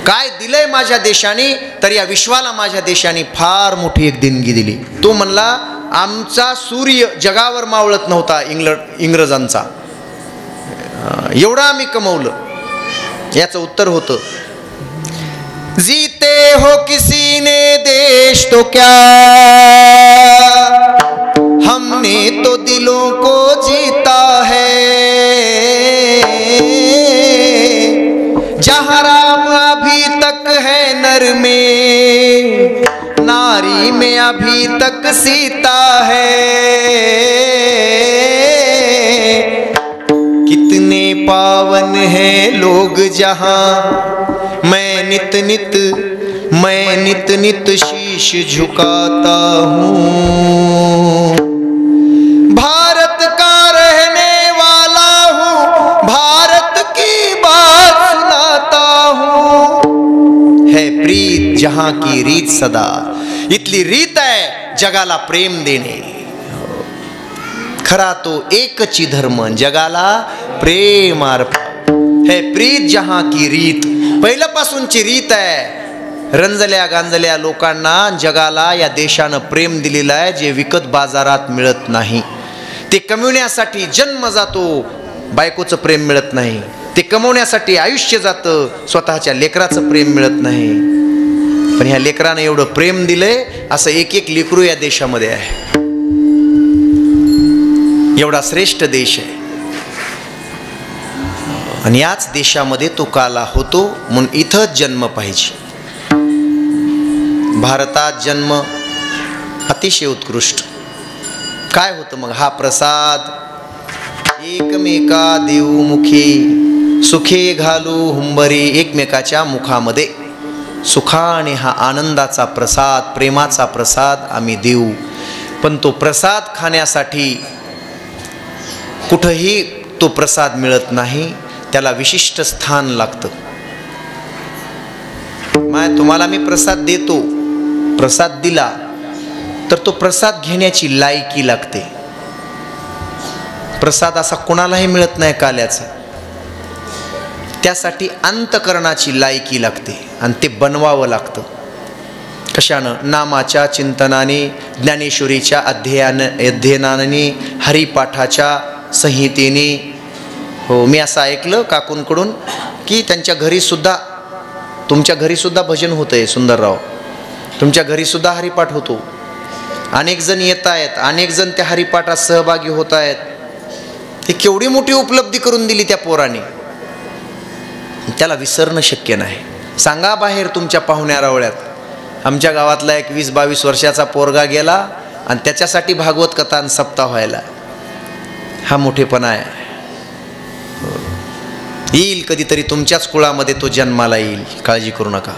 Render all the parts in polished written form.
काय दिलंय माझ्या देशाने, तर या विश्वाला माझ्या देशाने फार मोठी एक देणगी दिली. तो म्हणला आमचा सूर्य जगावर मावळत नव्हता इंग्रजांचा, एवढं आम्ही कमवलं. याचं उत्तर होतं, जीते हो किसी ने देश तो क्या, हमने तो दिलों को जीता है. जहाँ राम अभी तक है नर में, नारी में अभी तक सीता है. कितने पावन हैं लोग जहाँ, मैं नित नित शीश झुकाता हूँ. भारत का रहने वाला हूँ, भारत की बात सुनाता हूँ. है प्रीत जहाँ की रीत सदा, इतली रीत आहे जगाला प्रेम देणे. खरा तो एकची धर्म, जगाला प्रेम अर्पण. है प्रीत जहाँ की रीत, पहिल्यापासूनची रीत आहे. रंजल्या गांजल्या लोकांना जगाला या देशानं प्रेम दिलेलं आहे, जे विकत बाजारात मिळत नाही. ते कमवण्यासाठी जन्म जातो, बायकोचं प्रेम मिळत नाही. ते कमवण्यासाठी आयुष्य जातं, स्वतःच्या लेकराचं प्रेम मिळत नाही. पण ह्या लेकरानं एवढं प्रेम दिलंय, असं एक एक लेकरू या देशामध्ये आहे. एवढा श्रेष्ठ देश आहे. आणि याच देशामध्ये तो काला होतो, म्हणून इथंच जन्म पाहिजे. भारतात जन्म अतिशय उत्कृष्ट. काय होतं मग हा प्रसाद, एकमेका देवमुखी सुखे घालू हुंबरी. एकमेकाच्या मुखामध्ये सुखाने हा आनंदाचा प्रसाद, प्रेमाचा प्रसाद आम्ही देऊ. पण तो प्रसाद खाण्यासाठी कुठंही तो प्रसाद मिळत नाही, त्याला विशिष्ट स्थान लागतं. तुम्हाला मी प्रसाद देतो, प्रसाद दिला तर तो प्रसाद घेण्याची लायकी लागते. प्रसाद असा कोणालाही मिळत नाही काल्याचा. त्यासाठी अंतकरणाची लायकी लागते आणि ते बनवावं लागतं. कशानं? नामाच्या चिंतनाने, ज्ञानेश्वरीच्या अध्ययनाने, हरिपाठाच्या संहितेने. हो, मी असं ऐकलं काकूंकडून की त्यांच्या घरीसुद्धा, तुमच्या घरीसुद्धा भजन होतं आहे सुंदरराव, तुमच्या घरीसुद्धा हरिपाठ होतो. अनेक जण येत आहेत, अनेक जण त्या हरिपाठात सहभागी होत आहेत. ती केवढी मोठी उपलब्धी करून दिली त्या पोराने, त्याला विसरणं शक्य नाही. सांगा बाहेर तुमच्या पाहुण्या रावळ्यात, आमच्या गावातला एक 20-22 वर्षाचा पोरगा गेला आणि त्याच्यासाठी भागवत कथा आणि सप्ताह व्हायला. हा मोठेपणा आहे. येईल कधीतरी तुमच्याच कुळामध्ये तो जन्माला येईल, काळजी करू नका,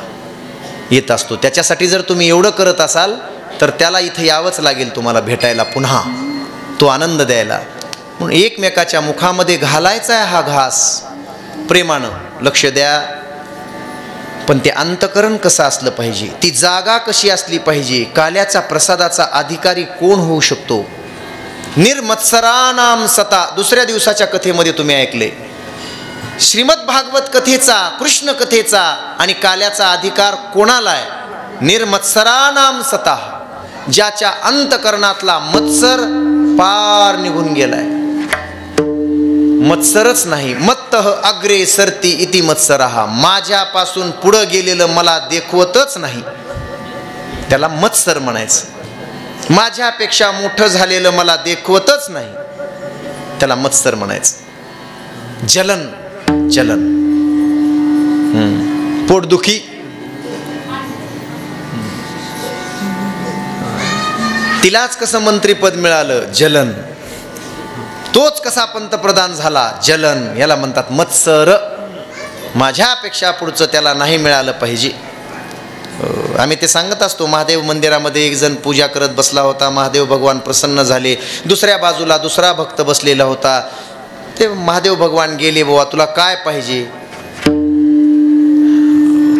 येत असतो. त्याच्यासाठी जर तुम्ही एवढं करत असाल तर त्याला इथं यावंच लागेल तुम्हाला भेटायला, पुन्हा तो आनंद द्यायला. म्हणून एकमेकाच्या मुखामध्ये घालायचा आहे हा घास, प्रेमानं लक्ष द्या. पण ते अंतकरण कसं असलं पाहिजे, ती जागा कशी असली पाहिजे, काल्याचा प्रसादाचा अधिकारी कोण होऊ शकतो. निर्मत्सरानाम सता, दुसऱ्या दिवसाच्या कथेमध्ये तुम्ही ऐकले. श्रीमद भागवत कथेचा, कृष्ण कथेचा आणि काल्याचा अधिकार कोणाला आहे? निर्मत्सरानाम सता, ज्याच्या अंतकरणातला मत्सर पार निघून गेलाय. मत्सरच नाही. मत्तः अग्रे सरती इति मत्सरहा, माझ्यापासून पुढं गेलेलं मला देखवतच नाही, त्याला मत्सर म्हणायचं. माझ्यापेक्षा मोठं झालेलं मला देखवतच नाही, त्याला मत्सर म्हणायचं. जलन, जलन, पोटदुखी, तिलाच कसं मंत्रीपद मिळालं, जलन. तोच कसा पंतप्रधान झाला, जलन. याला म्हणतात मत्सर. माझ्यापेक्षा पुढचं त्याला नाही मिळालं पाहिजे. आम्ही ते सांगत असतो. महादेव मंदिरामध्ये एक जण पूजा करत बसला होता, महादेव भगवान प्रसन्न झाले. दुसऱ्या बाजूला दुसरा भक्त बसलेला होता. ते महादेव भगवान गेले, बाबा तुला काय पाहिजे?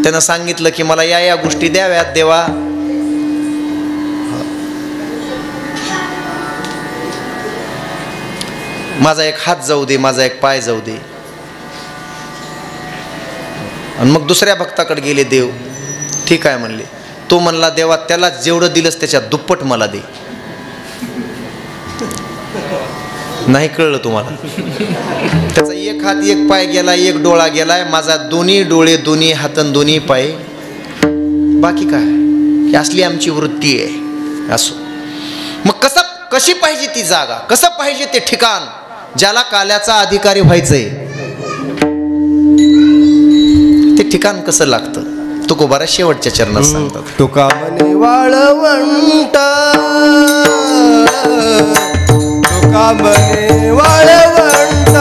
त्यानं सांगितलं की मला या या गोष्टी द्याव्यात देवा. माझा एक हात जाऊ दे, माझा एक पाय जाऊ दे. आणि मग दुसऱ्या भक्ताकडे गेले देव. ठीक आहे म्हणले. तो म्हणला देवा त्याला जेवढं दिलंस त्याच्या दुप्पट मला दे. नाही कळलं तुम्हाला? त्याचा एक हात एक पाय गेलाय, एक डोळा गेलाय, माझा दोन्ही डोळे दोन्ही हात दोन्ही पाय, बाकी काय? ही असली आमची वृत्ती आहे. असो मग कशी पाहिजे ती जागा, कसं पाहिजे ते ठिकाण ज्याला काल्याचा अधिकारी व्हायचंय, ते ठिकाण कसं लागतं तुकोबारा शेवटच्या चरणात सांगतात. तुका म्हणे वाळवंट, तुका म्हणे वाळवंट,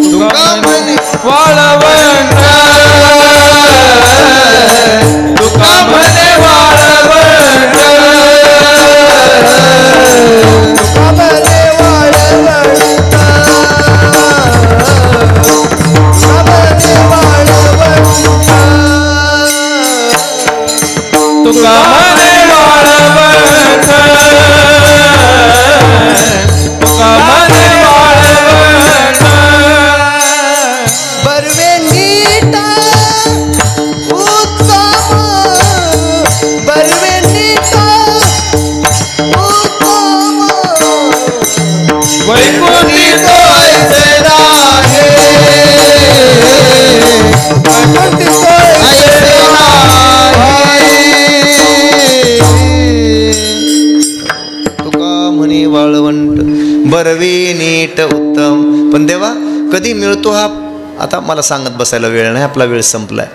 तुका म्हणे वाळवंट, तुका म्हणे वाळवंट, तुका म्हणे वाळवंट, तुका म्हणे वाळवंट, तुका म्हणे वाळवंट, बर्वे नीट उत्तम, बर्वे नीट उत्तम, वैकुंठी तो ऐसे राहे, वैकुंठी तो ऐसे वाळवंट बरवे नीट उत्तम. पण देवा कधी मिळतो हा? आता मला सांगत बसायला वेळ नाही, आपला वेळ संपलाय.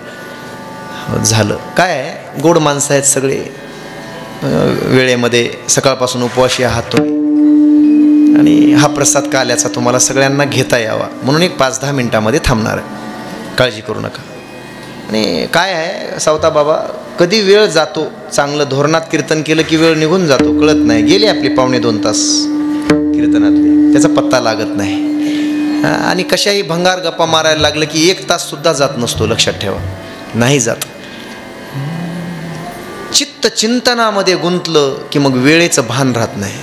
झालं काय, गोड माणसं आहेत सगळे, वेळेमध्ये सकाळपासून उपवासी आहात तुम्ही, आणि हा प्रसाद काल्याचा तुम्हाला सगळ्यांना घेता यावा म्हणून एक 5-10 मिनिटामध्ये थांबणार आहे, काळजी करू नका. आणि काय आहे सावता बाबा, कधी वेळ जातो, चांगलं धोरणात कीर्तन केलं की वेळ निघून जातो, कळत नाही. गेले आपले 1.5-2 तास कीर्तनातले, त्याचा पत्ता लागत नाही. आणि कशाही भंगार गप्पा मारायला लागलं की 1 तास सुद्धा जात नसतो, लक्षात ठेवा, नाही जात. चित्त चिंतनामध्ये गुंतलं की मग वेळेचं भान राहत नाही,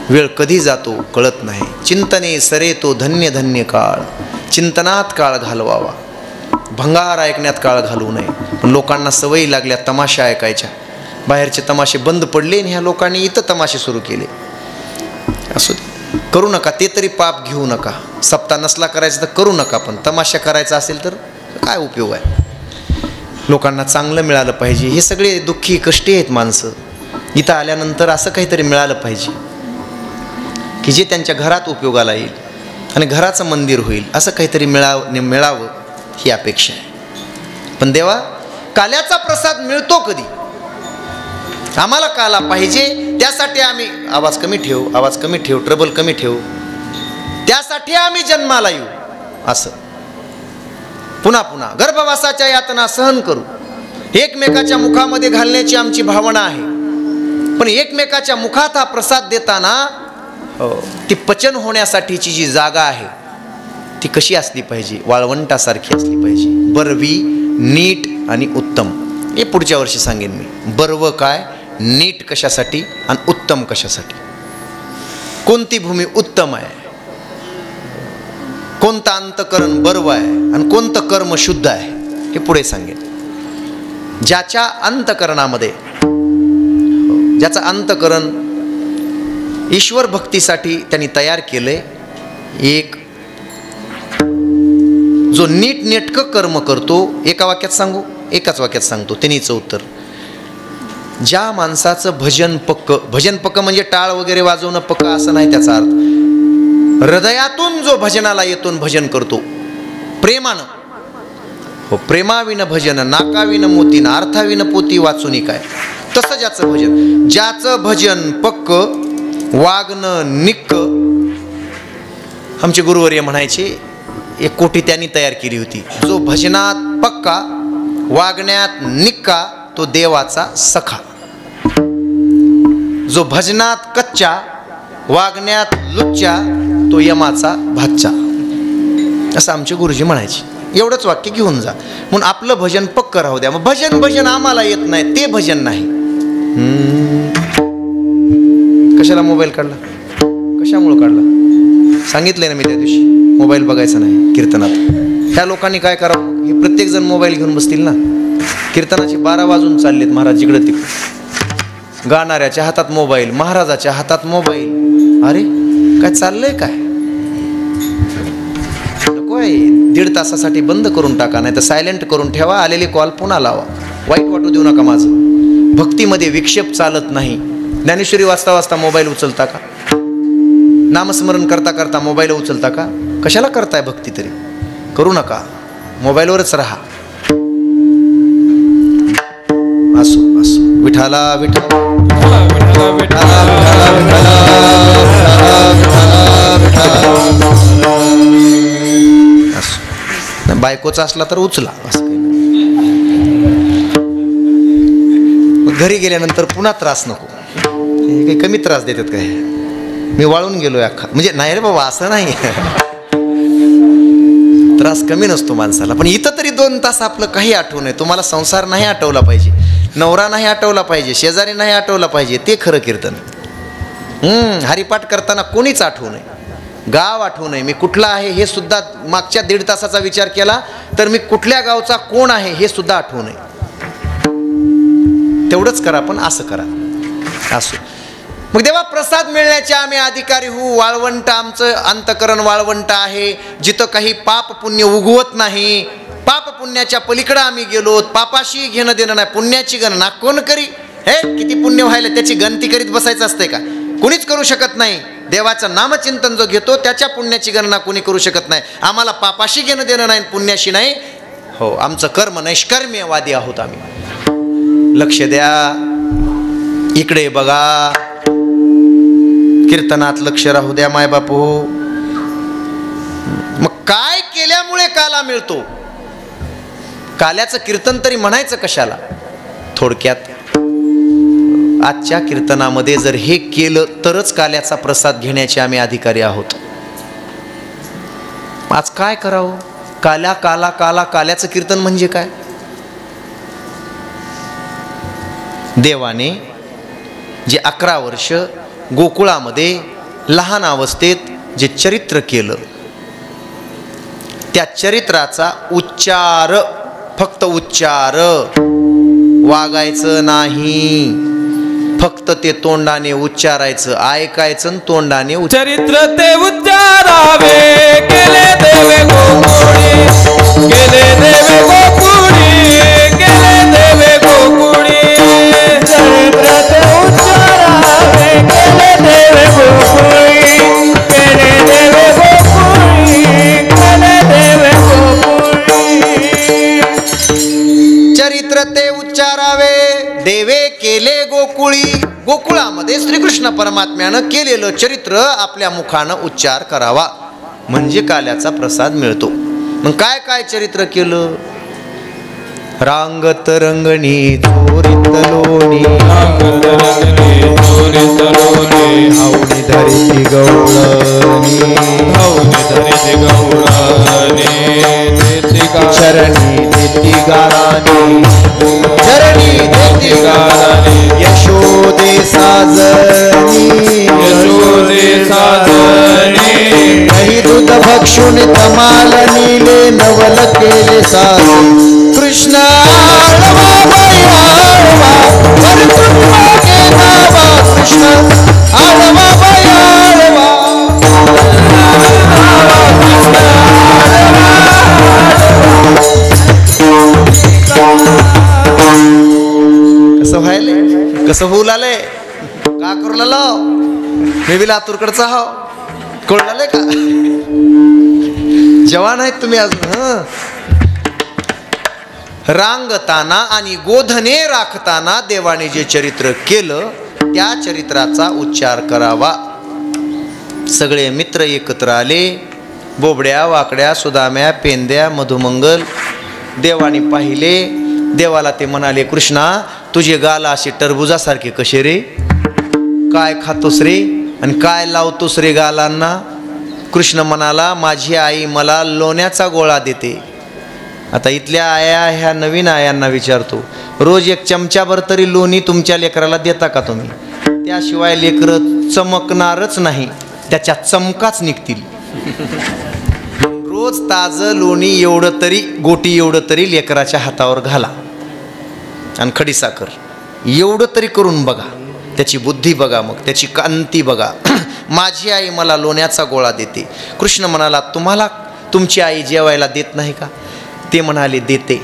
वेळ कधी जातो कळत नाही. चिंतने सरे तो धन्य धन्य काळ, चिंतनात काळ घालवावा, भंगार ऐकण्यात काळ घालवू नये. पण लोकांना सवयी लागल्या तमाशा ऐकायच्या, बाहेरचे तमाशे बंद पडले आणि ह्या लोकांनी इथं तमाशे सुरू केले. असू दे, करू नका, ते तरी पाप घेऊ नका. सप्ताह नसला करायचा तर करू नका, पण तमाशा करायचा असेल तर काय उपयोग आहे? लोकांना चांगलं मिळालं पाहिजे. हे सगळे दुःखी कष्टी आहेत माणसं, इथं आल्यानंतर असं काहीतरी मिळालं पाहिजे की जे त्यांच्या घरात उपयोगाला येईल आणि घराचं मंदिर होईल, असं काहीतरी मिळावं ही अपेक्षा आहे. पण देवा काल्याचा प्रसाद मिळतो कधी? आम्हाला काला पाहिजे, त्यासाठी आम्ही आवाज कमी ठेवू, आवाज कमी ठेवू, ट्रबल कमी ठेवू, त्यासाठी आम्ही जन्माला येऊ. असं पुन्हा पुन्हा गर्भवासाच्या यातना सहन करू, एकमेकाच्या मुखामध्ये घालण्याची आमची भावना आहे. पण एकमेकाच्या मुखात हा प्रसाद देताना ती पचन होण्यासाठीची जी जागा आहे ती कशी असली पाहिजे? वाळवंटासारखी असली पाहिजे. बरवी, नीट आणि उत्तम. हे पुढच्या वर्षी सांगेन मी. बर्व काय, नीट कशासाठी आणि उत्तम कशासाठी, कोणती भूमी उत्तम आहे, कोणतं अंतकरण बर्व आहे आणि कोणतं कर्म शुद्ध आहे, हे पुढे सांगेन. ज्याच्या अंतकरणामध्ये, ज्याचं अंतकरण ईश्वर भक्तीसाठी त्यांनी तयार केलंय, एक जो नीट नेटकं कर्म करतो. एका वाक्यात सांगू, एकाच वाक्यात सांगतो, त्यांनीचं उत्तर. ज्या माणसाचं भजन पक्क, भजन पक्क म्हणजे टाळ वगैरे वाजवणं पक्क असं नाही त्याचा अर्थ. हृदयातून जो भजनाला येतो, भजन करतो प्रेमानं, हो, प्रेमाविन भजन नाकाविन मोती ना अर्थाविन पोती वाचुनी काय, तसं ज्याचं भजन, ज्याचं भजन पक्क, वागणं निक्क. आमचे गुरुवर्य म्हणायचे, एक कोटी त्यांनी तयार केली होती. जो भजनात पक्का, वागण्यात निक्का, तो देवाचा सखा. जो भजनात कच्चा, वागण्यात लुच्चा, तो यमाचा भाच्चा. असं आमचे गुरुजी म्हणायचे. एवढंच वाक्य घेऊन जा. म्हणून आपलं भजन पक्क राहू द्या. मग भजन आम्हाला येत नाही, ते भजन नाही. कशाला मोबाईल काढला, कशामुळं काढला? सांगितलंय ना मी त्या दिवशी, मोबाईल बघायचा नाही कीर्तनात. ह्या लोकांनी काय करावं, हे प्रत्येक जण मोबाईल घेऊन बसतील ना. कीर्तनाचे 12 वाजून चाललेत, महाराज जिकडे तिकडे, गाणाऱ्याच्या हातात मोबाईल, महाराजाच्या हातात मोबाईल. अरे काय चाललंय काय, नको आहे. 1.5 तासासाठी बंद करून टाका, नाही तर सायलेंट करून ठेवा, आलेले कॉल पुन्हा लावा. वाईट वाटू देऊ नका माझं. भक्तीमध्ये विक्षेप चालत नाही. ज्ञानेश्वरी वाचता वाचता मोबाईल उचलता का, नामस्मरण करता करता मोबाईल उचलता का, कशाला करताय भक्ती तरी, करू नका, मोबाईलवरच राहा. असो असो, विठाला विठाला असो. बायकोचा असला तर उचला, असं काही नाही. घरी गेल्यानंतर पुन्हा त्रास नको. हे काही कमी त्रास देतात काय, मी वाळून गेलोय अख्खा, म्हणजे नाही रे बाबा असं नाही. त्रास कमी नसतो माणसाला, पण इथं तरी 2 तास आपलं काही आठवू नये. तुम्हाला संसार नाही आठवला पाहिजे, नवरा नाही आठवला पाहिजे, शेजारी नाही आठवला पाहिजे, ते खरं कीर्तन. हरिपाठ करताना कोणीच आठवू नये, गाव आठवू नये, मी कुठला आहे हे सुद्धा. मागच्या 1.5 तासाचा विचार केला तर मी कुठल्या गावचा कोण आहे हे सुद्धा आठवू नये. तेवढंच करा, पण असं करा. असो. मग देवा प्रसाद मिळण्याचे आम्ही अधिकारी होऊ. वाळवंट आमचं अंतकरण वाळवंट आहे, जिथं काही पाप पुण्य उगवत नाही. पाप पुण्याच्या पलीकडे आम्ही गेलो. पापाशी घेणं देणं नाही, पुण्याची गणना कोण करी. हे किती पुण्य व्हायला त्याची गणती करीत बसायचं असते का, कुणीच करू शकत नाही. देवाचं नामचिंतन जो घेतो त्याच्या पुण्याची गणना कोणी करू शकत नाही. आम्हाला पापाशी घेणं देणं नाही, पुण्याशी नाही. हो, आमचं कर्म नैष्कर्म्यवादी आहोत आम्ही. लक्ष द्या, इकडे बघा, कीर्तनात लक्ष राहू द्या माय बापू. मग काय केल्यामुळे काला मिळतो, काल्याचं कीर्तन तरी म्हणायचं कशाला. थोडक्यात आजच्या कीर्तनामध्ये जर हे केलं तरच काल्याचा प्रसाद घेण्याचे आम्ही अधिकारी आहोत. आज काय करावं, काल्या काला काला, काल्याचं कीर्तन म्हणजे काय. देवाने जे 11 वर्ष गोकुळामध्ये लहान अवस्थेत जे चरित्र केलं, त्या चरित्राचा उच्चार, फक्त उच्चार, वागायचं नाही, फक्त ते तोंडाने उच्चारायचं, ऐकायचं तोंडाने. चरित्र ते उच्चारावे, केले देवे गोकुळी, केले देवे गोकुळी, केले देवे गोकुळी. चरित्र ते उच्चारावे, केले देवे गोकुळी, केले देवे गोकुळी, केले देवे गोकुळी. चरित्र ते उच्चारावे, देवे केले गोकुळी. गोकुळामध्ये श्रीकृष्ण परमात्म्यानं केलेलं चरित्र आपल्या मुखानं उच्चार करावा, म्हणजे काल्याचा प्रसाद मिळतो. मग काय काय चरित्र केलं. रांगत रंगणी चोरीत लोणी, रांगत रंगणी चोरीत लोणी, हावणी धरिती गवळणी, हावणी धरिती गवळणी. चरणी देती गाराणी, चरणी देती गाराणी. यशोदे साजणी, यशोदे साजणी. दही दूध भक्षुन तमाल नीले, नवल केले साज. कृष्ण आळवा बाई आळवा, वरकुंडा केलावा. कृष्ण आळवा बाई आळवा, कसं व्हायले, कसं होऊ लागले, का करू लागलो. मी बी लातूरकडचा हो, कळलं का. जवान आहेत तुम्ही अजून. रांगताना आणि गोधने राखताना देवाने जे चरित्र केलं त्या चरित्राचा उच्चार करावा. सगळे मित्र एकत्र आले, बोबड्या वाकड्या सुदाम्या पेंद्या मधुमंगल. देवाने पाहिले, देवाला ते म्हणाले, कृष्णा तुझे गाल असे टरबुजासारखे कसे रे, काय खातोस रे आणि काय लावतोस रे गालांना. कृष्ण म्हणाला, माझी आई मला लोण्याचा गोळा देते. आता इथल्या आया ह्या नवीन आयांना विचारतो, रोज 1 चमचाभर तरी लोणी तुमच्या लेकराला देता का तुम्ही. त्याशिवाय लेकरं चमकणारच नाही, त्याच्या चमकाच निघतील. रोज ताजं लोणी एवढं तरी, गोटी एवढं तरी लेकराच्या हातावर घाला आणि खडी साखर एवढं तरी करून बघा, त्याची बुद्धी बघा, मग त्याची कांती बघा. माझी आई मला लोण्याचा गोळा देते. कृष्ण म्हणाला, तुम्हाला तुमची आई जेवायला देत नाही का? ते म्हणाले, देते.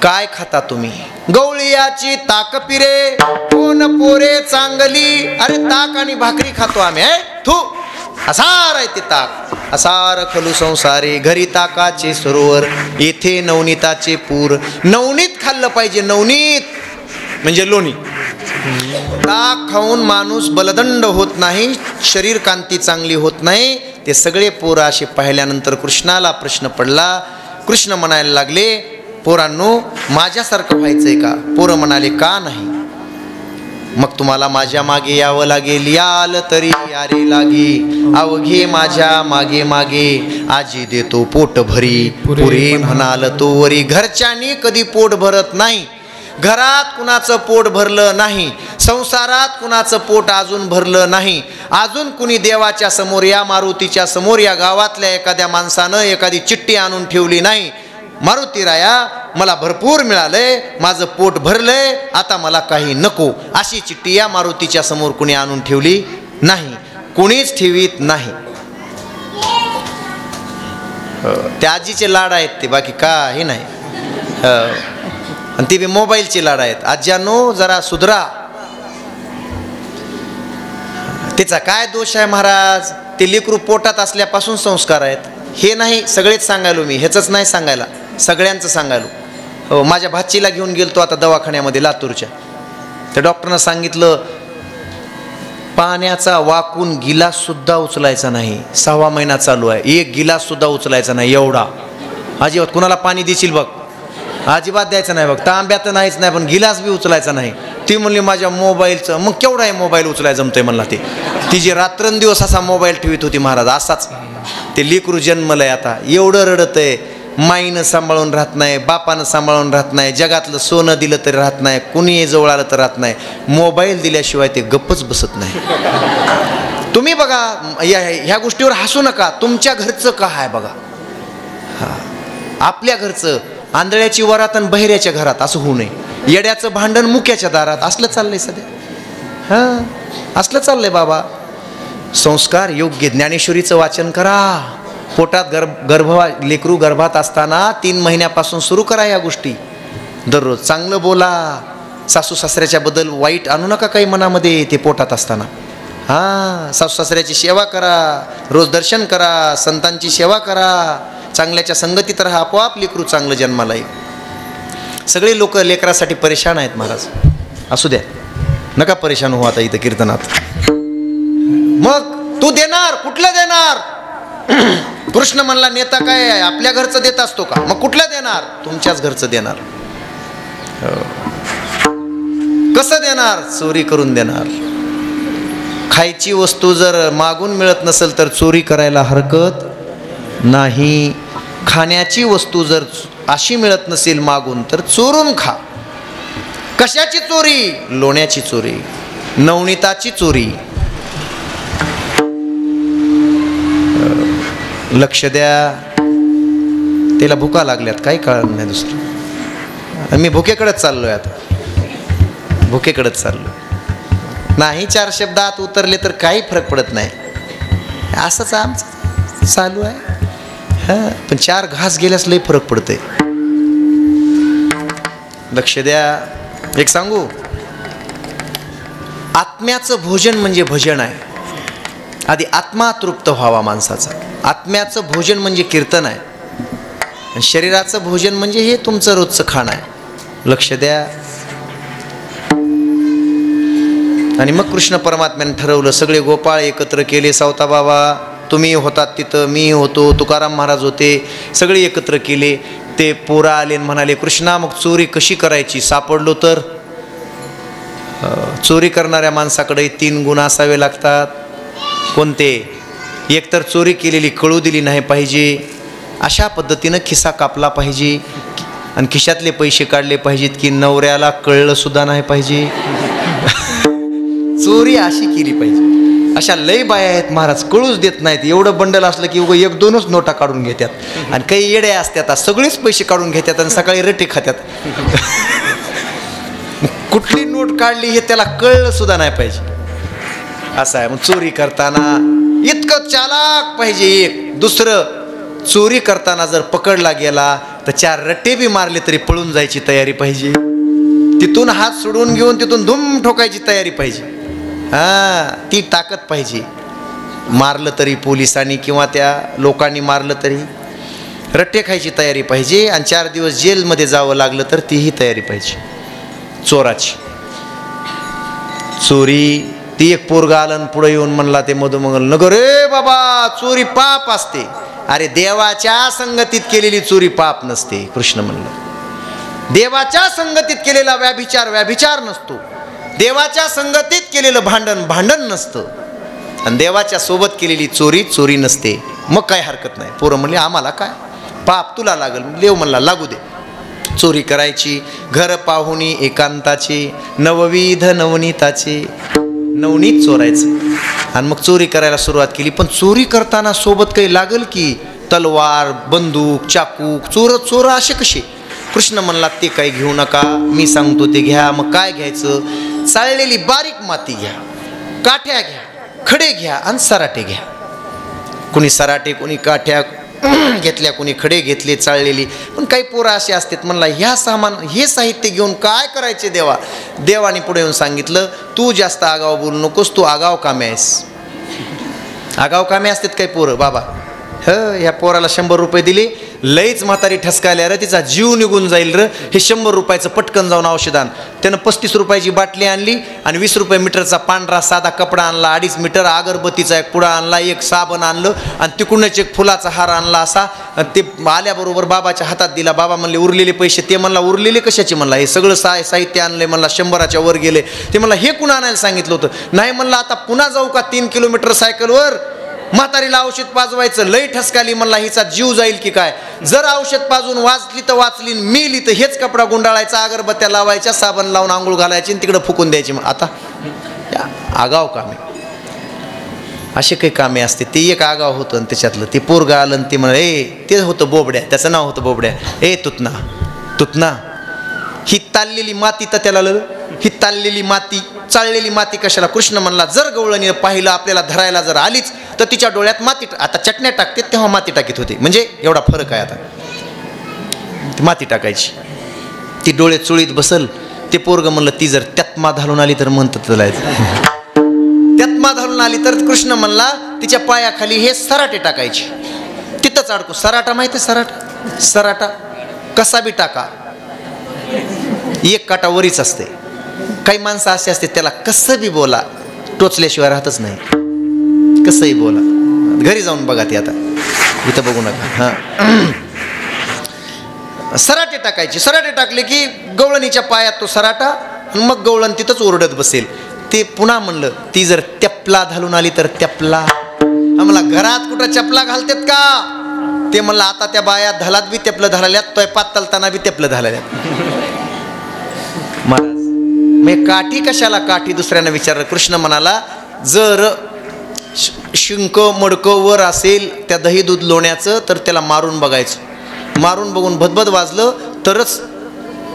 काय खाता तुम्ही? गवळीयाची ताक पिरे, कोण पोरे चांगली. अरे ताक आणि भाकरी खातो आम्ही. थू, असार आहे ते ताक. असार खलू संसारे, घरी ताकाचे सरोवर, येथे नवनीताचे पूर. नवनीत खाल्लं पाहिजे, नवनीत म्हणजे लोणी. ताक खाऊन माणूस बलदंड होत नाही, शरीर कांती चांगली होत नाही. ते सगळे पोरं असे पाहिल्यानंतर कृष्णाला प्रश्न पडला. कृष्ण म्हणायला लागले, पोरांनो माझ्यासारखं व्हायचंय का? पोरं म्हणाले, का नाही? मग तुम्हाला माझ्या मागे यावं लागेल. याल तरी यारे लागे, अवघे माझ्या मागे मागे. आजी देतो पोट भरी, पुरे म्हणाल तो वरी. घरच्यांनी कधी पोट भरत नाही. घरात कुणाचं पोट भरलं नाही, संसारात कुणाचं पोट अजून भरलं नाही. अजून कुणी देवाच्या समोर, या मारुतीच्या समोर, या गावातल्या एखाद्या माणसानं एखादी चिठ्ठी आणून ठेवली नाही. मारुती राया, मला भरपूर मिळालंय, माझं पोट भरलंय, आता मला काही नको, अशी चिठ्ठी या मारुतीच्या समोर कुणी आणून ठेवली नाही, कुणीच ठेवीत नाही. त्या आजीचे लाड आहेत ते, बाकी काही नाही. आणि ते बी मोबाईलचे लाड आहेत. आज्यानो जरा सुधरा. त्याचा काय दोष आहे महाराज? ते लेकरू पोटात असल्यापासून संस्कार आहेत. हे नाही सगळेच सांगायलो मी, ह्याचंच नाही सांगायला, सगळ्यांचं सांगायलो. हो, माझ्या भाचीला घेऊन गेलतो आता दवाखान्यामध्ये लातूरच्या. त्या डॉक्टरनं सांगितलं, पाण्याचा वाकून गिलास सुद्धा उचलायचा नाही. 6वा महिना चालू आहे, एक गिलास सुद्धा उचलायचा नाही. एवढा अजिबात. कुणाला पाणी देशील बघ, अजिबात द्यायचं नाही बघ. तांब्यात नाहीच नाही, पण गिलास बी उचलायचा नाही. ती म्हणली माझ्या मोबाईलचं. मग केवढा आहे मोबाईल उचलायला जमतंय म्हणला. ते तिची रात्रंदिवस असा मोबाईल ठेवीत होती महाराज, असाच. ते लेकरू जन्मलंय आता, एवढं रडत आहे. माईनं सांभाळून राहत नाही, बापानं सांभाळून राहत नाही, जगातलं सोनं दिलं तरी राहत नाही, कुणी जवळ आलं तर राहत नाही. मोबाईल दिल्याशिवाय ते गप्पच बसत नाही. तुम्ही बघा, ह्या गोष्टीवर हसू नका. तुमच्या घरचं का आहे बघा. आपल्या घरचं, आंधळ्याची वरात आणि बहिऱ्याच्या घरात असं होऊ नये. येड्याचं भांडण मुक्याच्या दारात, असलं चाललंय सध्या. हां, असलं चाललंय बाबा. संस्कार योग्य. ज्ञानेश्वरीचं वाचन करा. पोटात लेकरू गर्भात असताना 3 महिन्यापासून सुरू करा या गोष्टी. दररोज चांगलं बोला. सासू सासऱ्याच्या बद्दल वाईट आणू नका काही मनामध्ये ते पोटात असताना. हां, सासू सासऱ्याची सेवा करा, रोज दर्शन करा, संतांची सेवा करा, चांगल्याच्या संगतीत राहा, आपोआप लेकरू चांगलं जन्माला येईल. सगळे लोक लेकरासाठी परेशान आहेत महाराज. असू द्या, नका परेशान हो आता इथं कीर्तनात. मग तू देणार, कुठलं देणार? कृष्ण म्हणला, नेता काय आहे? आपल्या घरचं देत असतो का? मग कुठलं देणार? तुमच्याच घरचं देणार. कसं देणार? चोरी करून देणार. खायची वस्तू जर मागून मिळत नसेल तर चोरी करायला हरकत नाही. खाण्याची वस्तू जर अशी मिळत नसेल मागून तर चोरून खा. कशाची चोरी? लोण्याची चोरी, नवनीताची चोरी. लक्ष द्या. त्याला भुका लागल्यात, काही कळत नाही दुसरं. मी भुकेकडेच चाललोय आता, भुकेकडेच चाललो. नाही 4 शब्द आत उतरले तर काही फरक पडत नाही. असंच आमचं चालू आहे. हां, पण 4 घास गेल्यास लई फरक पडतंय. लक्ष द्या. एक सांगू, आत्म्याचं भोजन म्हणजे भजन आहे. आधी आत्मा तृप्त व्हावा माणसाचा. आत्म्याचं भोजन म्हणजे कीर्तन आहे. आणि शरीराचं भोजन म्हणजे हे तुमचं रोजचं खाणं आहे. लक्ष द्या. आणि मग कृष्ण परमात्म्याने ठरवलं, सगळे गोपाळ एकत्र केले. सावता बाबा तुम्ही होतात तिथं, मी होतो, तुकाराम महाराज होते, सगळे एकत्र केले. ते पोरा आले म्हणाले, कृष्णा मग चोरी कशी करायची? सापडलो तर? चोरी करणाऱ्या माणसाकडे 3 गुण असावे लागतात. कोणते? एक तर चोरी केलेली कळू दिली नाही पाहिजे, अशा पद्धतीनं खिसा कापला पाहिजे, आणि खिशातले पैसे काढले पाहिजेत की नवऱ्याला कळलं सुद्धा नाही पाहिजे. चोरी अशी केली पाहिजे. अशा लय बाया आहेत महाराज, कळूच देत नाहीत. एवढं बंडल असलं की उगं 1-2च नोटा काढून घेतात आणि काही येड्या असतात सगळेच पैसे काढून घेतात आणि सकाळी रटे खात्यात. कुठली नोट काढली हे त्याला कळलं सुद्धा नाही पाहिजे असं आहे. मग चोरी करताना इतकं चालाक पाहिजे. एक दुसरं, चोरी करताना जर पकडला गेला तर 4 रट्टे बी मारले तरी पळून जायची तयारी पाहिजे. तिथून हात सोडून घेऊन तिथून धूम ठोकायची तयारी पाहिजे. ती ताकद पाहिजे. मारलं तरी पोलिसांनी किंवा त्या लोकांनी मारलं तरी रट्टे खायची तयारी पाहिजे. आणि 4 दिवस जेलमध्ये जावं लागलं तर तीही तयारी पाहिजे चोराची. चोरी, ती एक पोरगा आलं पुढे येऊन म्हणला ते मधुमंगल, नगर रे बाबा, चोरी पाप असते. अरे देवाच्या संगतीत केलेली चोरी पाप नसते. कृष्ण म्हणलं देवाच्या संगतीत केलेला व्याभिचार नसतो. देवाच्या संगतीत केलेलं भांडण नसतं. आणि देवाच्या सोबत केलेली चोरी नसते. मग काय हरकत नाही. पोरं म्हणले आम्हाला काय पाप तुला लागल. देव म्हणला लागू दे. चोरी करायची. घर पाहुणी एकांताचे, नवविध नवनीताचे. नवनीत चोरायचं आणि मग चोरी करायला सुरुवात केली. पण चोरी करताना सोबत काही लागल की तलवार, बंदूक, चाकू. चोर असे कसे? कृष्ण म्हणला ते काही घेऊ नका, मी सांगतो ते घ्या. मग काय घ्यायचं? चाळलेली बारीक माती घ्या, काठ्या घ्या, खडे घ्या आणि सराटे घ्या. कोणी सराटे, कोणी काठ्या घेतल्या, कोणी खडे घेतले चाळलेली. पण काही पोरं असे असतात. म्हणला हे साहित्य घेऊन काय करायचे देवा? देवाने पुढे येऊन सांगितलं, तू जास्त आगाव बोलू नकोस, तू आगाव कामे आहेस. आगाव कामे असतात काही पोरं. बाबा ह्या पोराला 100 रुपये दिले, लईच म्हातारी ठसकायला रे, तिचा जीव निघून जाईल र, हे 100 रुपयाचं पटकन जाऊन औषधान. त्यानं 35 रुपयाची बाटली आणली आणि 20 रुपये मीटरचा पांढरा साधा कपडा आणला, 2.5 मीटर अगरबत्तीचा एक पुडा आणला, एक साबण आणलं आणि तिकडूनच एक फुलाचा हार आणला. असा ते आल्याबरोबर बाबाच्या हातात दिला. बाबा म्हणले उरलेले पैसे. ते म्हणला उरलेले कशाचे? म्हणला हे सगळं साहित्य आणलंय. म्हणला 100च्या वर गेले. ते म्हणला हे कुणा आणायला सांगितलं होतं? नाही म्हणला आता पुन्हा जाऊ का 3 किलोमीटर सायकलवर? म्हातारीला औषध पाजवायचं, लई ठसकाली. म्हणला हिचा जीव जाईल की काय? जर औषध पाजून वाचली तर वाचली, मेली तर हेच कपडा गुंडाळायचा, अगरबत्त्या लावायच्या, साबण लावून आंघोळ घालायची आणि तिकडं फुकून द्यायची. आता आगाव कामे, असे काही कामे असते. ते एक आगाव होतं. आणि त्याच्यातलं ते पोरगा आलं ते म्हण, ते होतं बोबड्या, त्याचं नाव होतं बोबड्या. तुतना ही ताललेली माती तर त्याला ही ताललेली माती, चाळलेली माती कशाला? कृष्ण म्हणला जर गवळणीनं पाहिलं आपल्याला धरायला जर आलीच तर तिच्या डोळ्यात माती. आता चटण्या टाकते तेव्हा माती टाकीत होते, म्हणजे एवढा फरक आहे. आता माती टाकायची, ती डोळे चुळीत बसल. ते पोरग म्हणलं ती जर त्यात्मा घालून आली तर म्हणतात त्यात्मा घालून आली तर कृष्ण म्हणला तिच्या पायाखाली हे सराटे टाकायचे, तिथंच अडकू. सराटा माहिती आहे? सराटा कसा बी टाका, एक काटा वरीच असते. काही माणसं असे असते त्याला कसं बी बोला, टोचल्याशिवाय राहतच नाही. कसंही बोला, घरी जाऊन बघा ते, आता इथं बघू नका. सराटे टाकायचे. सराटे टाकले की गवळणीच्या पायात तो सराटा, मग गवळण तिथंच ओरडत बसेल. ते पुन्हा म्हणलं ती जर त्यापला घालून आली तर त्यापला. आम्हाला घरात कुठं चपला घालतात का? ते म्हणलं आता त्या बाया धलात बी तेपलं धराल्यात, तोय पातलताना बी तेपलं धराल्यात. महाराज मग काठी कशाला? काठी दुसऱ्यानं विचारलं. कृष्ण म्हणाला जर शिंक मडकं वर असेल त्या दही दूध लोण्याचं तर त्याला मारून बघायचं. मारून बघून भदभद वाजलं तरच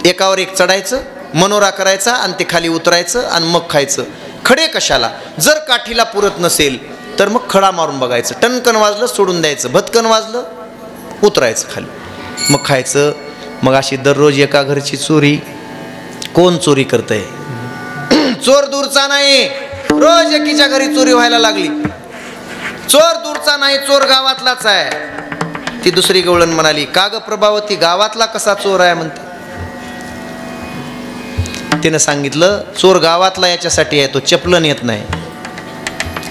एकावर एक चढायचं, मनोरा करायचा आणि ते खाली उतरायचं आणि मग खायचं. खडे कशाला? जर काठीला पुरत नसेल तर मग खडा मारून बघायचं. टणकन वाजलं सोडून द्यायचं, भदकन वाजलं उतरायचं खाली, मग खायचं. मग अशी दररोज एका घरची चोरी. कोण चोरी करतंय? चोर दूरचा नाही, रोज एकीच्या घरी चोरी व्हायला लागली. चोर दूरचा नाही, चोर गावातलाच आहे. ती दुसरी गवळण म्हणाली का ग प्रभावती, गावातला कसा चोर आहे म्हणते? तिनं सांगितलं चोर गावातला याच्यासाठी आहे, तो चपलं नेत नाही,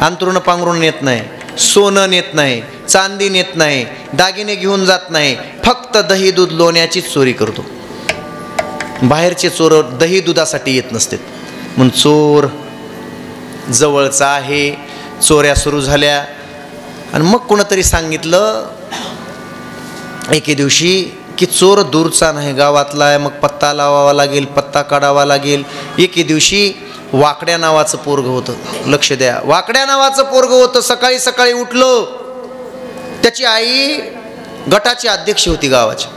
अंथरुण पांघरून नेत नाही, सोनं नेत नाही, चांदी नेत नाही, दागिने घेऊन जात नाही, फक्त दही दूध लोण्याचीच चोरी करतो. बाहेरचे चोर दही दुधासाठी येत नसतात. म्हणून चोर जवळचा आहे. चोऱ्या सुरू झाल्या आणि मग कोणतरी सांगितलं एके दिवशी की चोर दूरचा नाही, गावातला आहे. मग पत्ता लावावा लागेल, पत्ता काढावा लागेल. एके दिवशी वाकड्या नावाचं पोरग होतं. लक्ष द्या, वाकड्या नावाचं पोरग होतं. सकाळी सकाळी उठलं. त्याची आई गटाची अध्यक्ष होती गावाची.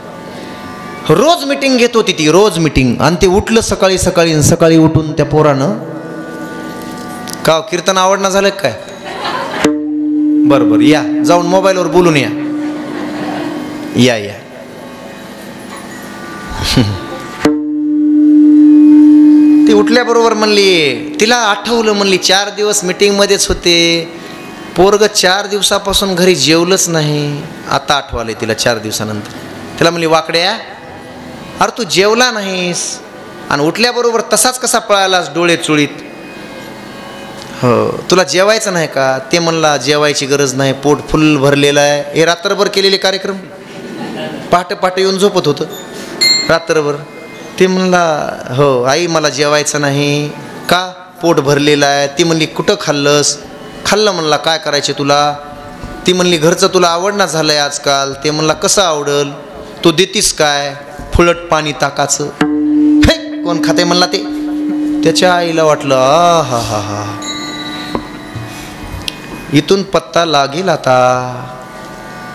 रोज मिटिंग घेत होती ती, रोज मिटिंग. आणि ते उठलं सकाळी सकाळी. सकाळी उठून त्या पोरानं का कीर्तन आवडणं झालं काय? बरोबर, या जाऊन मोबाईलवर बोलून या. या ती उठल्याबरोबर म्हणली, तिला आठवलं, म्हणली 4 दिवस मीटिंग मध्येच होते, पोरग 4 दिवसापासून घरी जेवलंच नाही. आता आठवलंय तिला 4 दिवसानंतर. तिला म्हणली, वाकड्या, अरे तू जेवला नाहीस आणि उठल्याबरोबर तसाच कसा पळालास डोळे चुळीत? हो, तुला जेवायचं नाही का? ते म्हणला, जेवायची गरज नाही, पोट फुल भरलेलं आहे. हे रात्रभर केलेले कार्यक्रम, पहाटे पहाटे येऊन झोपत होतं रात्रभर. ते म्हणला, हो आई मला जेवायचं नाही का? पोट भरलेलं आहे. ती म्हणली, कुठं खाल्लंस? खाल्लं. म्हणला, काय करायचे तुला? ती म्हणली, घरचं तुला आवडणं झालंय आजकाल. ते म्हणला, कसं आवडल? तू देतीस काय? फुलट पाणी ताकाचं. हे कोण खाते म्हणला ते? त्याच्या आईला वाटलं, हा हा हा, इथून पत्ता लागेल आता.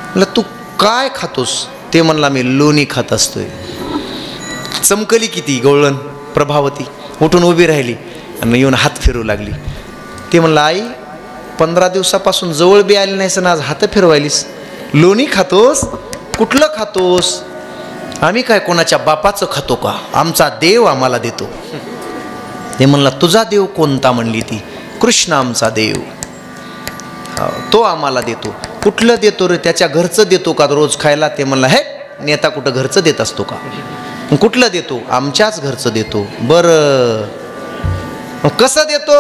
म्हणलं, तू काय खातोस? ते म्हणला, मी लोणी खात असतोय. चमकली किती गवळण प्रभावती. उठून उभी राहिली आणि येऊन हात फिरवू लागली. ते म्हणला, आई 15 दिवसापासून जवळ बी आली नाहीस ना आज हात फिरवायलीस. लोणी खातोस? कुठलं खातोस? आम्ही काय कोणाच्या बापाचं खातो का? आमचा देव आम्हाला देतो. ते म्हणला, तुझा देव कोणता? म्हणली ती, कृष्ण आमचा देव, तो आम्हाला देतो. कुठलं देतो रे? त्याच्या घरचं देतो का रोज खायला? ते म्हणला, हे नेता कुठं घरचं देत असतो का? कुठलं देतो? आमच्याच घरचं देतो. बरं, कसं देतो?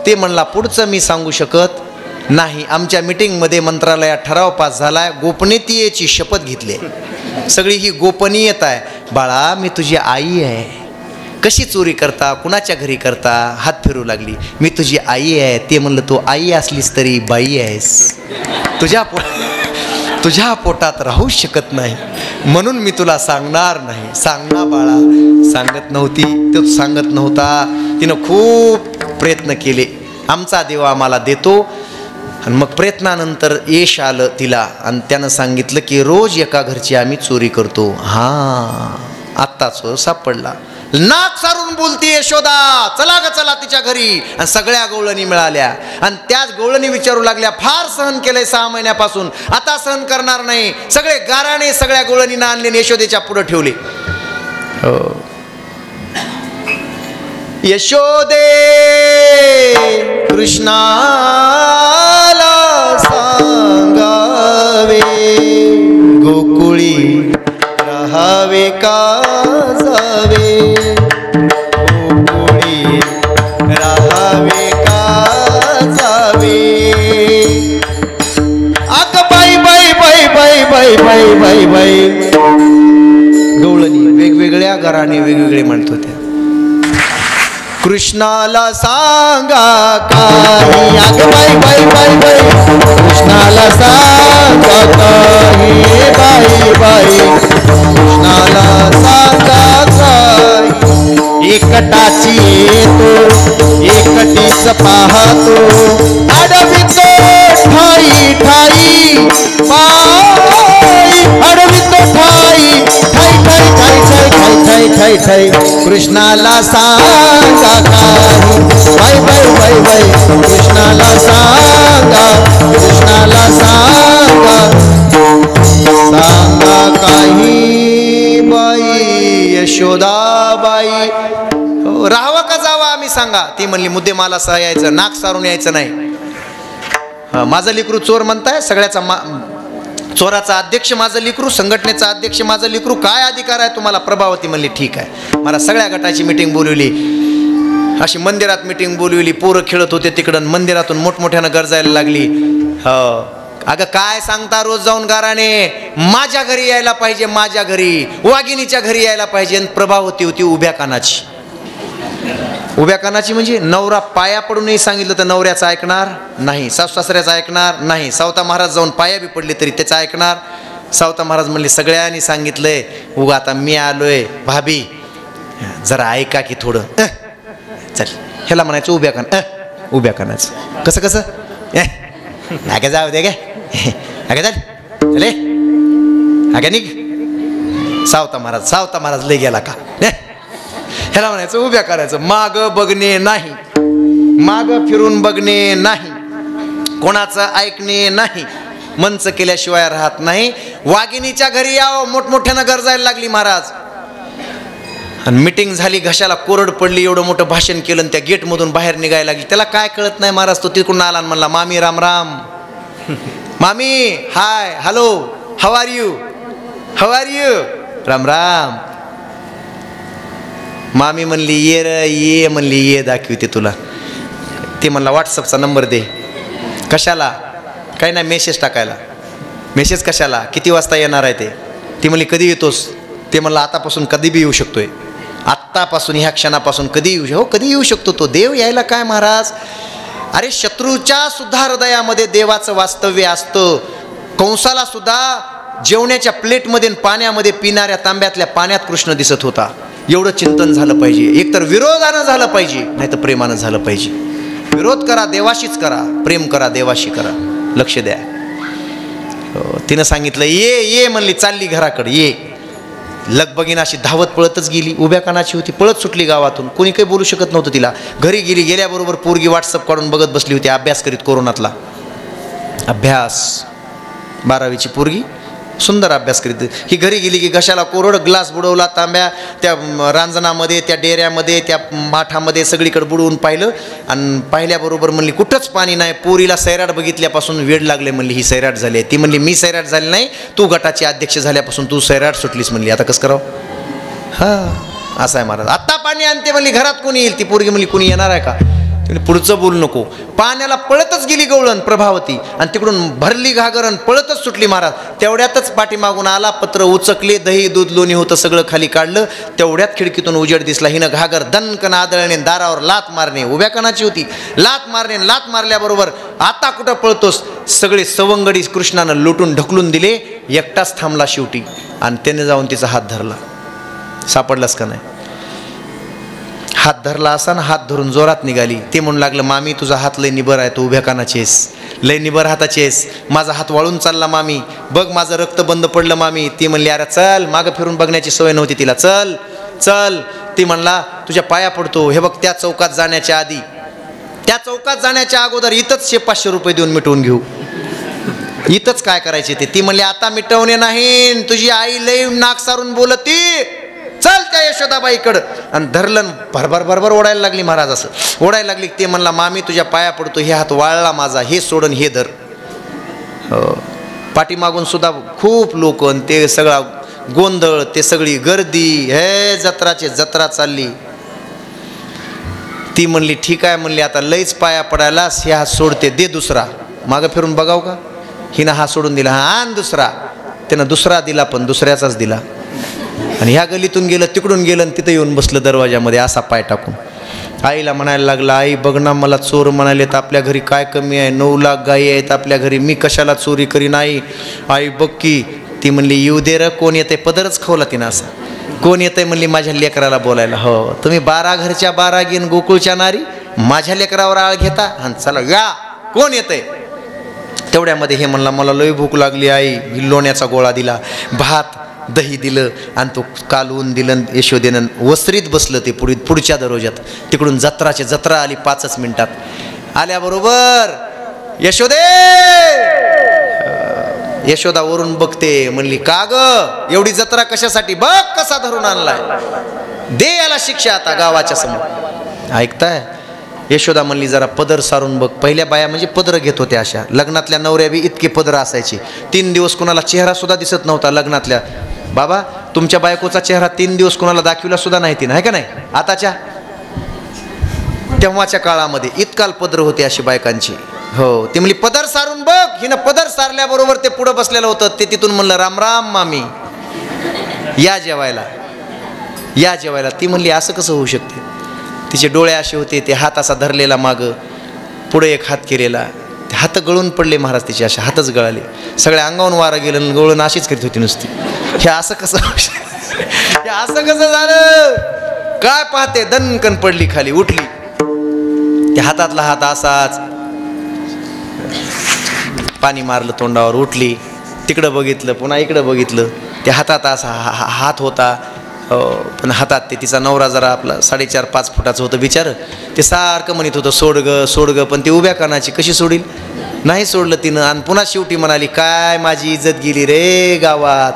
ते म्हणला, पुढचं मी सांगू शकत नाही. आमच्या मीटिंगमध्ये मंत्रालयात ठराव पास झालाय, गोपनीयतेची शपथ घेतली. सगळी ही गोपनीयता आहे. बाळा, मी तुझी आई आहे. कशी चोरी करता? कुणाच्या घरी करता? हात फिरू लागली. मी तुझी आई आहे. ते म्हणलं, तू आई असलीस तरी बाई आहेस. तुझ्या पोटात राहू शकत नाही, म्हणून मी तुला सांगणार नाही. सांग ना बाळा. सांगत नव्हती, तो सांगत नव्हता. तिनं खूप प्रयत्न केले. आमचा देव आम्हाला देतो. आणि मग प्रयत्नानंतर यश आलं तिला. आणि त्यानं सांगितलं की रोज एका घरची आम्ही चोरी करतो. हां, आत्ताच सापडला. नाक सारून बोलती यशोदा, चला ग चला तिच्या घरी. आणि सगळ्या गवळणी मिळाल्या. आणि त्याच गवळणी विचारू लागल्या, फार सहन केलंय 6 महिन्यापासून, आता सहन करणार नाही. सगळे गाराणे सगळ्या गवळणींना आणले, यशोदेच्या पुढे ठेवले. हो, यशोदे कृष्णाला सांगावे, गोकुळी राहावे का जावे, गोकुळी राहावे का जावे. अग बाई बाई बाई बाई बाई बाई बाई बाई. गवळणी वेगवेगळ्या घराने वेगवेगळे म्हणत होत्या. कृष्णाला सांगा काही, अग बाई बाई बाई बाई, कृष्णाला सांगा काही, बाई बाई, कृष्णाला सांगा काही. एकटाची येतो, एकटीच पाहतो, अडवितो ठाई ठाई बाई, अडवितो ठाई ठाई ठाई ठाई ठाई ठाई ठाई ठाई. कृष्णाला सांगा काही, बाई बाई बाई बाई, कृष्णाला सांगा, कृष्णाला सांगा, सांगा काही बाई. यशोदाबाई, राहावं का जावा आम्ही सांगा. ती म्हणली, मुद्दे मला सह यायचं, नाक सारून यायचं नाही. माझं लेकरू चोर म्हणताय, सगळ्याचा चोराचा अध्यक्ष माझं लेकरू, संघटनेचा अध्यक्ष माझं लेकरू, काय अधिकार आहे तुम्हाला? प्रभावती म्हणली, ठीक आहे. मला सगळ्या गटाची मिटिंग बोलवली, अशी मंदिरात मिटिंग बोलवली. पोरं खेळत होते तिकडं, मंदिरातून मोठमोठ्यानं गरजायला लागली. हो, अगं काय सांगता रोज जाऊन गाराने, माझ्या घरी यायला पाहिजे, माझ्या घरी, वाघिणीच्या घरी यायला पाहिजे. प्रभावती होती उभ्या कानाची. उभ्या कानाची म्हणजे नवरा पाया पडूनही सांगितलं तर नवऱ्याचं ऐकणार नाही, सासू सासऱ्याचं ऐकणार नाही. सावता महाराज जाऊन पाया बी पडले तरी त्याचं ऐकणार. सावता महाराज म्हणले, सगळ्यांनी सांगितलंय, उगा आता मी आलोय, भाभी जरा ऐका की थोडं. चल ह्याला म्हणायचं उभ्या कान उभ्या कानाचं. कसं कसं अगं जाऊ दे काय अगं चाल चले अगं निघ. सावता महाराज लय गेला का. ह्याला म्हणायचं उभ्या करायचं. माग बघणे नाही, माग फिरून बघणे नाही, कोणाचं ऐकणे नाही, मंच केल्याशिवाय राहत नाही. वाघिणीच्या घरी यावं मोठमोठ्यानं गरजायला लागली महाराज. आणि मिटिंग झाली, घशाला कोरड पडली, एवढं मोठं भाषण केलं आणि त्या गेटमधून बाहेर निघायला लागली. त्याला काय कळत नाही महाराज. तो तिकडून आला आणि म्हणला मामी राम राम. मामी hi hello how are you Ram Ram. मामी म्हणली ये र ये, म्हणली ये दाखवते तुला. ते म्हणला व्हॉट्सअपचा नंबर दे. कशाला. काही नाही मेसेज टाकायला. मेसेज कशाला, किती वाजता येणार आहे ते. ती म्हणली कधी येतोस. ते म्हणलं आतापासून कधी बी येऊ शकतोय. आत्तापासून ह्या क्षणापासून कधी येऊ शकतो. कधी येऊ शकतो तो. देव यायला काय महाराज. अरे शत्रूच्या सुद्धा हृदयामध्ये देवाचं वास्तव्य असतं. कंसाला सुद्धा जेवण्याच्या प्लेटमध्ये पाण्यामध्ये पिणाऱ्या तांब्यातल्या पाण्यात कृष्ण दिसत होता. एवढं चिंतन झालं पाहिजे. एकतर विरोधानं झालं पाहिजे, नाही तर प्रेमानं झालं पाहिजे. विरोध करा देवाशीच करा, प्रेम करा देवाशी करा. लक्ष द्या. तिनं सांगितलं ये ये, म्हणली चालली घराकडे ये. लगबगीन अशी धावत पळतच गेली. उभ्या कानाची होती, पळत सुटली गावातून. कोणी काही बोलू शकत नव्हतं तिला. घरी गेली. गेल्याबरोबर पोरगी व्हॉट्सअप काढून बघत बसली होती, अभ्यास करीत कोरोनातला अभ्यास. 12वीची पोरगी सुंदर अभ्यास करीत. ही घरी गेली की घशाला कोरड, ग्लास बुडवला तांब्या त्या रांजणामध्ये, त्या डेऱ्यामध्ये, त्या माठामध्ये सगळीकडे बुडवून पाहिलं. आणि पाहिल्याबरोबर म्हणली कुठंच पाणी नाही. पोरीला सैराट बघितल्यापासून वेळ लागले. म्हणली ही सैराट झाली. ती म्हणली मी सैराट झाली नाही, तू गटाची अध्यक्ष झाल्यापासून तू सैराट सुटलीस. म्हणली आता कसं करावं. हां असं आहे महाराज. आत्ता पाणी आणते म्हणली, घरात कोणी येईल. ती पोरगी म्हणली कोणी येणार आहे का. पुढचं बोलू नको. पाण्याला पळतच गेली गवळण प्रभावती आणि तिकडून भरली घागरण, पळतच सुटली महाराज. तेवढ्यातच पाठीमागून आला. पत्र उचकले, दही दूध लोणी होतं सगळं खाली काढलं. तेवढ्यात खिडकीतून उजेड दिसला. हिनं घागर दणकन आदळणे, दारावर लात मारणे. उभ्या कानाची होती. लात मारणे. लात मारल्याबरोबर आता कुठं पळतोस. सगळे सवंगडी कृष्णानं लुटून ढकलून दिले. एकटाच थांबला शेवटी आणि त्याने जाऊन तिचा हात धरला. सापडलास का नाही. हात धरला असा ना, हात धरून जोरात निघाली. ते म्हणू लागलं मामी तुझा हात लय निबर आहे, तू उभ्या कानाचेस, लय निबर हाताचेस. माझा हात वाळून चालला मामी, बघ माझं रक्त बंद पडलं मामी. ती म्हणली अरे चल, मागं फिरून बघण्याची सवय नव्हती तिला. चल चल. ती म्हणला तुझ्या पाया पडतो. हे बघ त्या चौकात जाण्याच्या आधी, त्या चौकात जाण्याच्या अगोदर इथंच 500 रुपये देऊन मिटवून घेऊ. इथंच काय करायचे ते. ती म्हणली आता मिटवणे नाही, तुझी आई लय नाक सारून बोलती. चल त्या यशोदाबाईकडं. आणि धरलं, भरभर भरभर ओढायला लागली महाराज. असं ओढायला लागली. ते म्हणला मामी तुझ्या पाया पडतो, हे हात वाळला माझा, हे सोडून हे धर. पाठीमागून सुद्धा खूप लोक, ते सगळा गोंधळ, ते सगळी गर्दी. हे जत्राचे जत्रा चालली. ती म्हणली ठीक आहे. म्हणली आता लईच पाया पडायलास, हे हात सोडते, दे दुसरा. मागं फिरून बघाव का. हिनं हा सोडून दिला. हा आण दुसरा. त्यानं दुसरा दिला, पण दुसऱ्याचाच दिला. आणि ह्या गलीतून गेलं, तिकडून गेलं आणि तिथं येऊन बसलं दरवाजामध्ये असा पाय टाकून. आईला म्हणायला लागला आई बघ ना, मला चोर म्हणालेत, आपल्या घरी काय कमी आहे, 9 लाख गायी आहेत आपल्या घरी, मी कशाला चोरी करीन आई. आई बघ की. ती म्हणली येऊ दे र, कोण येतंय. पदरच खावला तिनं असा. कोण येतंय म्हणली माझ्या लेकराला बोलायला. हो तुम्ही 12 घरच्या 12 घेऊन गोकुळच्या नारी माझ्या लेकरावर आळ घेता. आणि चला या, कोण येतंय. तेवढ्यामध्ये हे म्हणला मला लई भूक लागली आई. लोण्याचा गोळा दिला, भात दही दिलं आणि तो कालवून दिलं. यशोदेनं वस्त्रीत बसलं ते पुढच्या दरवाजात. तिकडून जत्राची जत्रा आली 5च मिनिटात. आल्याबरोबर यशोदे, यशोदा वरून बघते. म्हणली का ग एवढी जत्रा कशासाठी, बघ कसा धरून आणलाय, दे याला शिक्षा आता गावाच्या समोर. ऐकताय. यशोदा म्हणली जरा पदर सारून बघ. पहिल्या बाया म्हणजे पदर घेत होत्या अशा. लग्नातल्या नवऱ्या बी इतके पदर असायचे. 3 दिवस कुणाला चेहरा सुद्धा दिसत नव्हता लग्नातल्या. बाबा तुमच्या बायकोचा चेहरा 3 दिवस कुणाला दाखविला सुद्धा नाही तिनं, आहे का नाही. आताच्या तेव्हाच्या काळामध्ये इतकाल पदर होते अशी बायकांची. हो. ती म्हणली पदर सारून बघ. हिनं पदर सारल्याबरोबर ते पुढं बसलेलं होतं. ते तिथून म्हणलं राम राम मामी, या जेवायला, या जेवायला. ती म्हणली असं कसं होऊ शकते. तिचे डोळे असे होते, ते हात असा धरलेला मागं, पुढे एक हात केलेला. ते हात गळून पडले महाराज तिचे, असे हातच गळाले. सगळ्या अंगावून वारं गेलं, गळून अशीच करीत होती नुसती. हे असं कसं, हे असं कसं झालं काय पाहते. दणकन पडली खाली, उठली. त्या हातातला हात असाच पाणी मारलं तोंडावर, उठली, तिकडं बघितलं, पुन्हा इकडं बघितलं, त्या हातात असा हात होता. पण हातात ते तिचा नवरा जरा आपला 4.5-5 फुटाचं होतं बिचारं, ते सारखं म्हणत होतं सोड ग सोड ग, पण ती उभ्या कानाची कशी सोडील, नाही सोडलं तिनं. आणि पुन्हा शेवटी म्हणाली काय माझी इज्जत गेली रे गावात.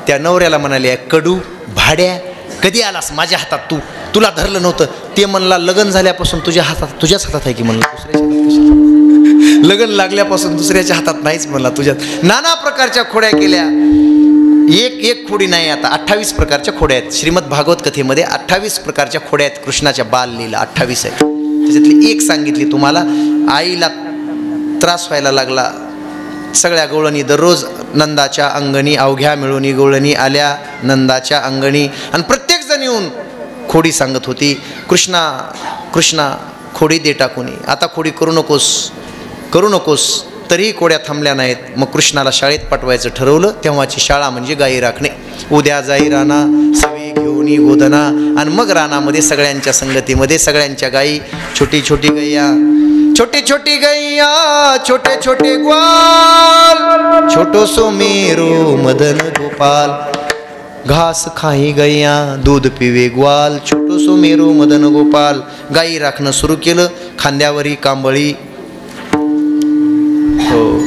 त्या नवऱ्याला म्हणाली कडू भाड्या कधी आलास माझ्या हातात, तुला धरलं नव्हतं. ते म्हणला लग्न झाल्यापासून तुझ्याच हातात आहे की म्हणलं, दुसऱ्याच्या हातात लग्न लागल्यापासून दुसऱ्याच्या हातात नाहीच म्हणला, तुझ्यात. नाना प्रकारच्या खोड्या केल्या, एक खोडी नाही, आता 28 प्रकारच्या खोड्या आहेत. श्रीमद भागवत कथेमध्ये 28 प्रकारच्या खोड्या आहेत. कृष्णाच्या बाल लीला 28 आहेत. त्याच्यातली एक सांगितली तुम्हाला. आईला त्रास व्हायला लागला, सगळ्या गवळणी दररोज नंदाच्या अंगणी, अवघ्या मिळून गवळणी आल्या नंदाच्या अंगणी, आणि प्रत्येक जण येऊन खोडी सांगत होती. कृष्णा कृष्णा खोडी दे टाकून, आता खोडी करू नकोस. तरीही कोड्या थांबल्या नाहीत. मग कृष्णाला शाळेत पाठवायचं ठरवलं. तेव्हाची शाळा म्हणजे गायी राखणे. उद्या जाई राना सवे घेऊनी गोधना, आणि मग रानामध्ये सगळ्यांच्या संगतीमध्ये सगळ्यांच्या गायी, छोटी छोटी गैया, छोटी छोटी गैया, छोटे छोटे ग्वाल, छोटो सो मेरो मदन गोपाल, घास खाई गैया दूध पिवे ग्वाल, छोटो सो मेरो मदन गोपाल. गायी राखणं सुरू केलं. खांद्यावरी कांबळी,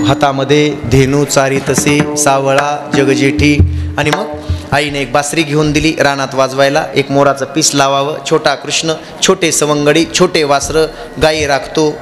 हातामध्ये धेनू चारी तसे, सावळा जगजेठी. आणि मग आईने एक बासरी घेऊन दिली रानात वाजवायला. एक मोराचं पीस लावावं. छोटा कृष्ण, छोटे सवंगडी, छोटे वासरं गायी राखतो.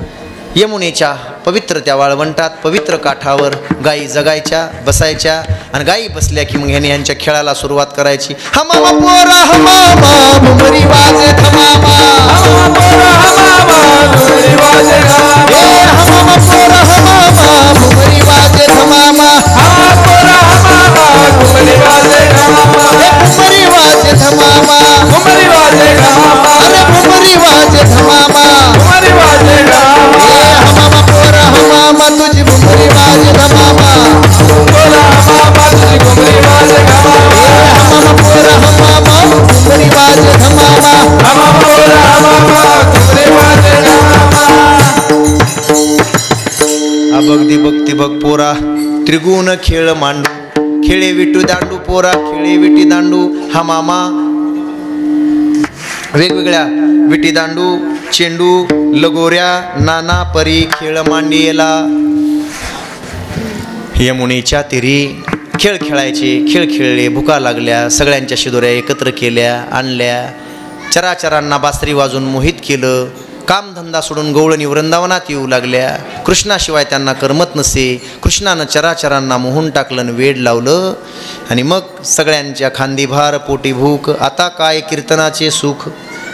यमुनेच्या पवित्र त्या वाळवंटात पवित्र काठावर गायी जगायच्या, बसायच्या. आणि गायी बसल्या की मग ह्याने यांच्या खेळाला सुरुवात करायची. हमामा पोरा हमामा भुमरी वाजे धमामा, हमामा पोरा हमामा भुमरी वाजे धमामा, हमामा पोरा हमामा भुमरी वाजे धमामा, हमामा पोरा हमामा भुमरी वाजे धमामा, भुमरी वाजे धमामा, भुमरी वाजे धमामा, अरे भुमरी वाजे धमामा, भुमरी वाजे धमामा, हमामा पोरा हमामा तुझी भुमरी वाजे धमामा, पोरा हमामा तुझी भुमरी वाजे धमामा, हमामा पोरा हमामा भुमरी वाजे धमामा, हमामा पोरा हमामा भुमरी वाजे धमामा. अबग दिबग तिबग पोरा त्रिगुण खेळ मांडू, खेळे विटू दांडू पोरा, खेळे विटी दांडू. हा मामा वेगवेगळ्या विटी दांडू, चेंडू, लगोऱ्या, नाना परी खेळ मांडियेला. यमुनेच्या तीरी खेळ खेळायचे, खेळ खेळले. भुका लागल्या, सगळ्यांच्या शिदोऱ्या एकत्र केल्या, आणल्या. चराचरांना बासरी वाजून मोहित केलं. कामधंदा सोडून गवळणी वृंदावनात येऊ लागल्या. कृष्णाशिवाय त्यांना करमत नसे. कृष्णानं चराचरांना मोहून टाकलं, वेड लावलं. आणि मग सगळ्यांच्या खांदी भार, पोटी भूक. आता काय कीर्तनाचे सुख,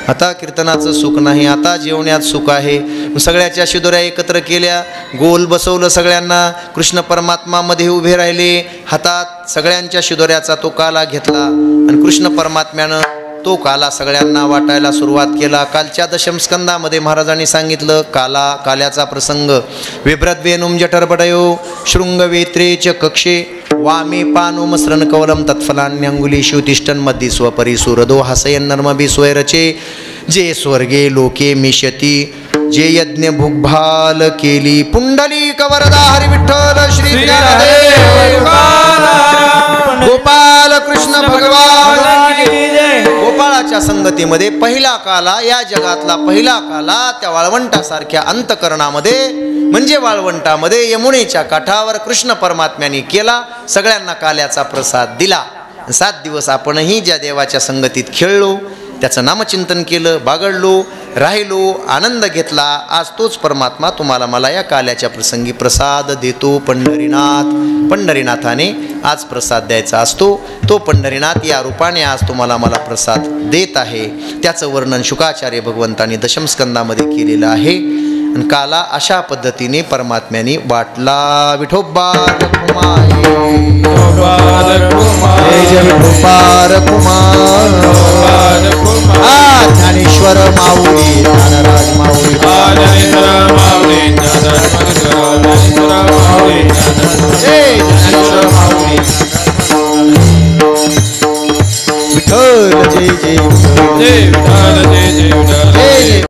आता कीर्तनाचं सुख नाही, आता जेवण्यात सुख आहे. सगळ्याच्या शिदोऱ्या एकत्र केल्या, गोल बसवलं सगळ्यांना. कृष्ण परमात्मा मध्ये उभे राहिले. हातात सगळ्यांच्या शिदोऱ्याचा तो काला घेतला आणि कृष्ण परमात्म्यानं तो काला सगळ्यांना वाटायला सुरुवात केला. कालच्या दशमस्कंदामध्ये महाराजांनी सांगितलं काल्याचा प्रसंग. विभ्रद्वेनुम जठरपटयो शृंगवेत्रेच कक्षे वामे पानोमस्रन कवलम तत्फलान्यंगुलीषु तिष्ठन् मध्ये स्वपरिसुरदो हसयन् नर्मभि स्वैरचे. जे स्वर्गे लोके मिष्यती, जे यज्ञ भुग्भाल केली. पुंडलिक वरदा हरी विठ्ठल श्री ज्ञानदेव गोपाल कृष्ण भगवान. गोपाळाच्या संगतीमध्ये पहिला काला, या जगातला पहिला काला त्या वाळवंटासारख्या अंतकरणामध्ये म्हणजे वाळवंटामध्ये यमुनेच्या काठावर कृष्ण परमात्म्याने केला. सगळ्यांना काल्याचा प्रसाद दिला. 7 दिवस आपणही ज्या देवाच्या संगतीत खेळलो, त्याचं नामचिंतन केलं, बागडलो, राहिलो, आनंद घेतला. आज तोच परमात्मा तुम्हाला मला या काल्याच्या प्रसंगी प्रसाद देतो. पंढरीनाथाने आज प्रसाद द्यायचा असतो. तो पंढरीनाथ या रूपाने आज तुम्हाला मला प्रसाद देत आहे. त्याचं वर्णन शुकाचार्य भगवंतांनी दशमस्कंदामध्ये केलेलं आहे. आणि काला अशा पद्धतीने परमात्म्याने वाटला. विठोबा रखुमाई, ज्ञानेश्वर माऊली, ज्ञानराज माऊली, विठ्ठल जय जय, जय विठ्ठल जय जय.